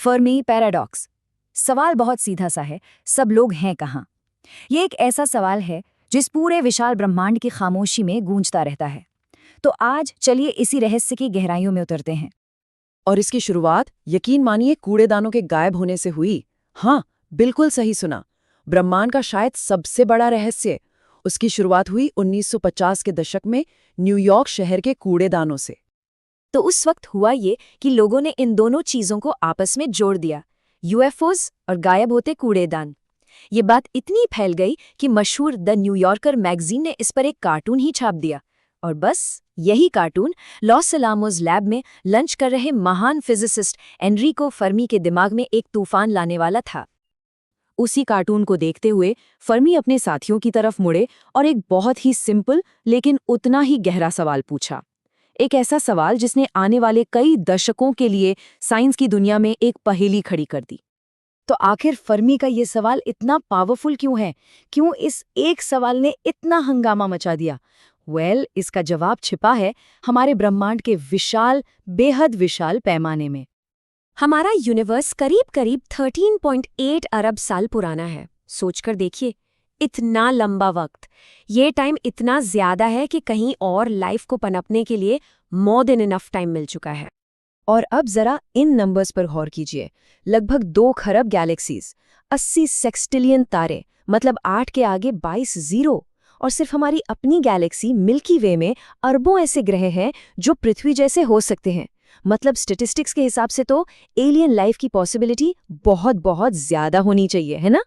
Fermi paradox. सवाल बहुत सीधा सा है, सब लोग हैं कहाँ? ये एक ऐसा सवाल है जिस पूरे विशाल ब्रह्मांड की खामोशी में गूंजता रहता है। तो आज चलिए इसी रहस्य की गहराइयों में उतरते हैं। और इसकी शुरुआत यकीन मानिए कूड़ेदानों के गायब होने से हुई। हाँ, बिल्कुल सही सुना। ब्रह्मांड का शायद सबसे बड़ा रहस्य उसकी शुरुआत हुई 1950 के दशक में न्यूयॉर्क शहर के कूड़ेदानों से। तो उस वक्त हुआ ये कि लोगों ने इन दोनों चीजों को आपस में जोड़ दिया, यूएफओज और गायब होते कूड़ेदान। ये बात इतनी फैल गई कि मशहूर द न्यूयॉर्कर मैगजीन ने इस पर एक कार्टून ही छाप दिया। और बस यही कार्टून लॉस अलामोस लैब में लंच कर रहे महान फिजिसिस्ट एनरिको फर्मी के दिमाग में एक तूफान लाने वाला था। उसी कार्टून को देखते हुए फर्मी अपने साथियों की तरफ मुड़े और एक बहुत ही सिंपल लेकिन उतना ही गहरा सवाल पूछा। एक ऐसा सवाल जिसने आने वाले कई दशकों के लिए साइंस की दुनिया में एक पहेली खड़ी कर दी। तो आखिर फर्मी का ये सवाल इतना पावरफुल क्यों है? क्यों इस एक सवाल ने इतना हंगामा मचा दिया? इसका जवाब छिपा है हमारे ब्रह्मांड के विशाल, बेहद विशाल पैमाने में। हमारा यूनिवर्स करीब करीब 13.8 अरब साल पुराना है। सोचकर देखिए, इतना लंबा वक्त। ये टाइम इतना ज्यादा है कि कहीं और लाइफ को पनपने के लिए मोर देन इनफ टाइम मिल चुका है। और अब जरा इन नंबर्स पर गौर कीजिए। लगभग 2 खरब गैलेक्सीज, 80 सेक्सटिलियन तारे, मतलब 8 के आगे 22 जीरो। और सिर्फ हमारी अपनी गैलेक्सी मिल्की वे में अरबों ऐसे ग्रह हैं जो पृथ्वी जैसे हो सकते हैं। मतलब स्टैटिस्टिक्स के हिसाब से तो एलियन लाइफ की पॉसिबिलिटी बहुत बहुत ज्यादा होनी चाहिए, है ना?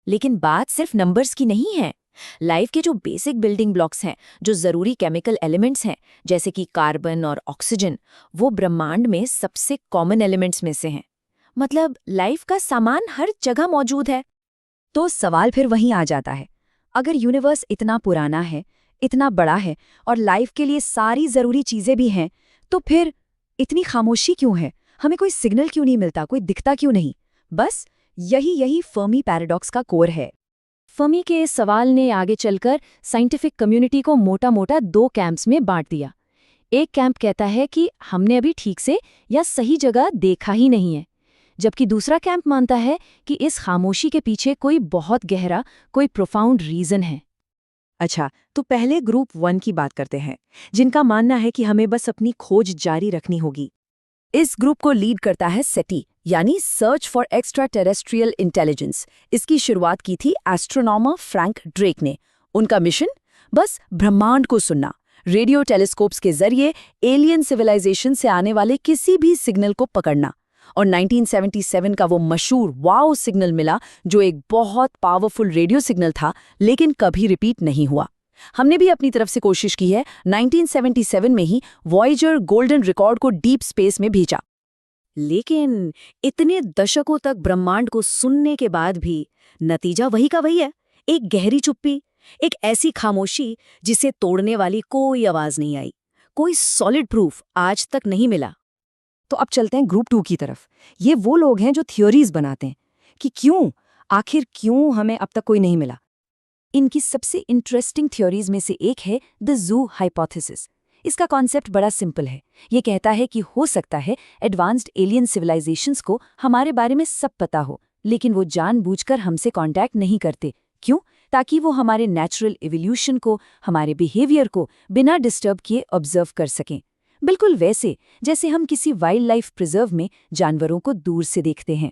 लेकिन बात सिर्फ नंबर्स की नहीं है। लाइफ के जो बेसिक बिल्डिंग ब्लॉक्स हैं, जो जरूरी केमिकल एलिमेंट्स हैं, जैसे कि कार्बन और ऑक्सीजन, वो ब्रह्मांड में सबसे कॉमन एलिमेंट्स में से हैं। मतलब लाइफ का सामान हर जगह मौजूद है। तो सवाल फिर वहीं आ जाता है, अगर यूनिवर्स इतना पुराना है, इतना बड़ा है और लाइफ के लिए सारी जरूरी चीजें भी हैं, तो फिर इतनी खामोशी क्यों है? हमें कोई सिग्नल क्यों नहीं मिलता, कोई दिखता क्यों नहीं? बस यही फर्मी पैराडॉक्स का कोर है। फर्मी के इस सवाल ने आगे चलकर साइंटिफिक कम्युनिटी को मोटा मोटा 2 कैंप्स में बांट दिया। एक कैंप कहता है कि हमने अभी ठीक से या सही जगह देखा ही नहीं है, जबकि दूसरा कैंप मानता है कि इस खामोशी के पीछे कोई बहुत गहरा, कोई प्रोफाउंड रीजन है। अच्छा, तो पहले ग्रुप 1 की बात करते हैं, जिनका मानना है कि हमें बस अपनी खोज जारी रखनी होगी। इस ग्रुप को लीड करता है सेटी, यानी search for extra terrestrial intelligence. इसकी शुरुआत की थी एस्ट्रोनॉमर फ्रैंक ड्रेक ने। उनका मिशन बस ब्रह्मांड को सुनना, रेडियो टेलीस्कोप्स के जरिए एलियन सिविलाइजेशन से आने वाले किसी भी सिग्नल को पकड़ना। और 1977 का वो मशहूर वाओ सिग्नल मिला, जो एक बहुत पावरफुल रेडियो सिग्नल था, लेकिन कभी रिपीट नहीं हुआ। हमने भी अपनी तरफ से कोशिश की है। 1977 में ही वॉयेजर गोल्डन रिकॉर्ड को डीप स्पेस में भेजा। लेकिन इतने दशकों तक ब्रह्मांड को सुनने के बाद भी नतीजा वही का वही है। एक गहरी चुप्पी, एक ऐसी खामोशी जिसे तोड़ने वाली कोई आवाज नहीं आई। कोई सॉलिड प्रूफ आज तक नहीं मिला। तो अब चलते हैं ग्रुप 2 की तरफ। ये वो लोग हैं जो थ्योरीज बनाते हैं कि आखिर क्यों हमें अब तक कोई नहीं मिला। इनकी सबसे इंटरेस्टिंग थ्योरीज में से एक है द ज़ू हाइपोथेसिस। इसका कॉन्सेप्ट बड़ा सिंपल है। ये कहता है कि हो सकता है एडवांस्ड एलियन सिविलाइजेशंस को हमारे बारे में सब पता हो, लेकिन वो जानबूझकर हमसे कांटेक्ट नहीं करते। क्यों? ताकि वो हमारे नेचुरल इवोल्यूशन को, हमारे बिहेवियर को बिना डिस्टर्ब किए ऑब्जर्व कर सकें। बिल्कुल वैसे जैसे हम किसी वाइल्ड लाइफ प्रिजर्व में जानवरों को दूर से देखते हैं।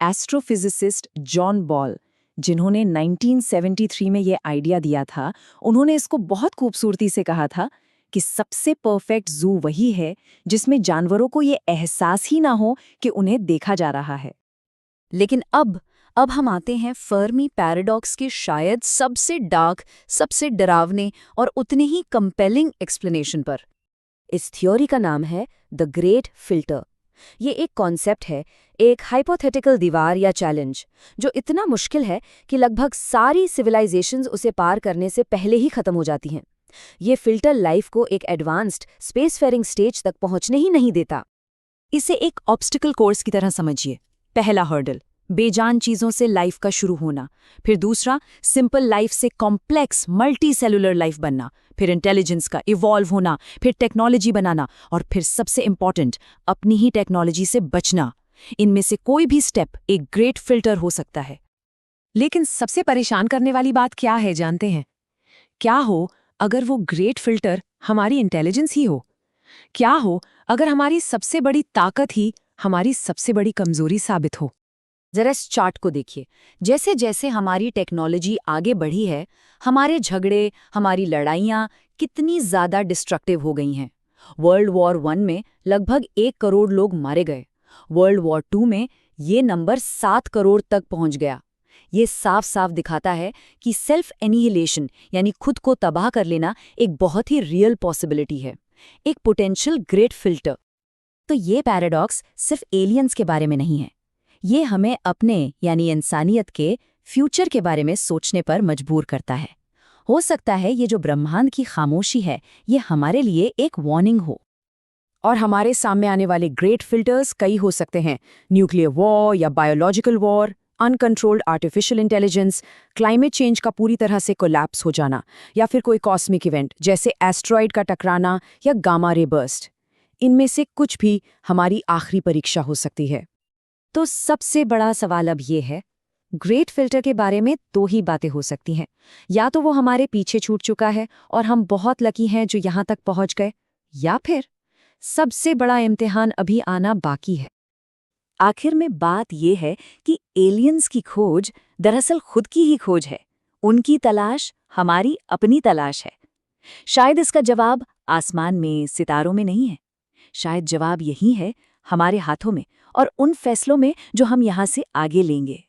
एस्ट्रोफिजिसिस्ट जॉन बॉल, जिन्होंने 1973 में ये आइडिया दिया था, उन्होंने इसको बहुत खूबसूरती से कहा था कि सबसे परफेक्ट ज़ू वही है जिसमें जानवरों को ये एहसास ही ना हो कि उन्हें देखा जा रहा है। लेकिन अब हम आते हैं फर्मी पैराडॉक्स के शायद सबसे डार्क, सबसे डरावने और उतने ही कंपेलिंग एक्सप्लेनेशन पर। इस थ्योरी का नाम है द ग्रेट फिल्टर। ये एक कॉन्सेप्ट है, एक हाइपोथेटिकल दीवार या चैलेंज, जो इतना मुश्किल है कि लगभग सारी सिविलाइजेशंस उसे पार करने से पहले ही खत्म हो जाती हैं। ये फिल्टर लाइफ को एक एडवांस्ड स्पेसफेरिंग स्टेज तक पहुंचने ही नहीं देता। इसे एक ऑब्स्टिकल कोर्स की तरह समझिए। पहला हर्डल, बेजान चीजों से लाइफ का शुरू होना। फिर दूसरा, सिंपल लाइफ से कॉम्प्लेक्स मल्टी सेलुलर लाइफ बनना। फिर इंटेलिजेंस का इवॉल्व होना। फिर टेक्नोलॉजी बनाना। और फिर सबसे इंपॉर्टेंट, अपनी ही टेक्नोलॉजी से बचना। इनमें से कोई भी स्टेप एक ग्रेट फिल्टर हो सकता है। लेकिन सबसे परेशान करने वाली बात क्या है जानते हैं? क्या हो अगर वो ग्रेट फिल्टर हमारी इंटेलिजेंस ही हो? क्या हो अगर हमारी सबसे बड़ी ताकत ही हमारी सबसे बड़ी कमजोरी साबित हो? जरा इस चार्ट को देखिए। जैसे जैसे हमारी टेक्नोलॉजी आगे बढ़ी है, हमारे झगड़े, हमारी लड़ाइयाँ कितनी ज़्यादा डिस्ट्रक्टिव हो गई हैं। वर्ल्ड वॉर 1 में लगभग 1 करोड़ लोग मारे गए। वर्ल्ड वॉर 2 में ये नंबर 7 करोड़ तक पहुंच गया। ये साफ साफ दिखाता है कि सेल्फ एनिहिलेशन यानी खुद को तबाह कर लेना एक बहुत ही रियल पॉसिबिलिटी है, एक पोटेंशियल ग्रेट फिल्टर। तो ये पैराडॉक्स सिर्फ एलियंस के बारे में नहीं है, ये हमें अपने यानी इंसानियत के फ्यूचर के बारे में सोचने पर मजबूर करता है। हो सकता है ये जो ब्रह्मांड की खामोशी है, ये हमारे लिए एक वार्निंग हो। और हमारे सामने आने वाले ग्रेट फिल्टर्स कई हो सकते हैं। न्यूक्लियर वॉर या biological war, uncontrolled artificial intelligence, climate change का पूरी तरह से कोलैप्स हो जाना, या फिर कोई कॉस्मिक इवेंट जैसे एस्ट्रॉइड का टकराना या गामा रे बर्स्ट। इनमें से कुछ भी हमारी आखिरी परीक्षा हो सकती है। तो सबसे बड़ा सवाल अब ये है, ग्रेट फिल्टर के बारे में 2 ही बातें हो सकती हैं। या तो वो हमारे पीछे छूट चुका है और हम बहुत लकी हैं जो यहाँ तक पहुँच गए, या फिर सबसे बड़ा इम्तिहान अभी आना बाकी है। आखिर में बात यह है कि एलियंस की खोज दरअसल खुद की ही खोज है। उनकी तलाश हमारी अपनी तलाश है। शायद इसका जवाब आसमान में, सितारों में नहीं है। शायद जवाब यही है हमारे हाथों में और उन फैसलों में जो हम यहाँ से आगे लेंगे।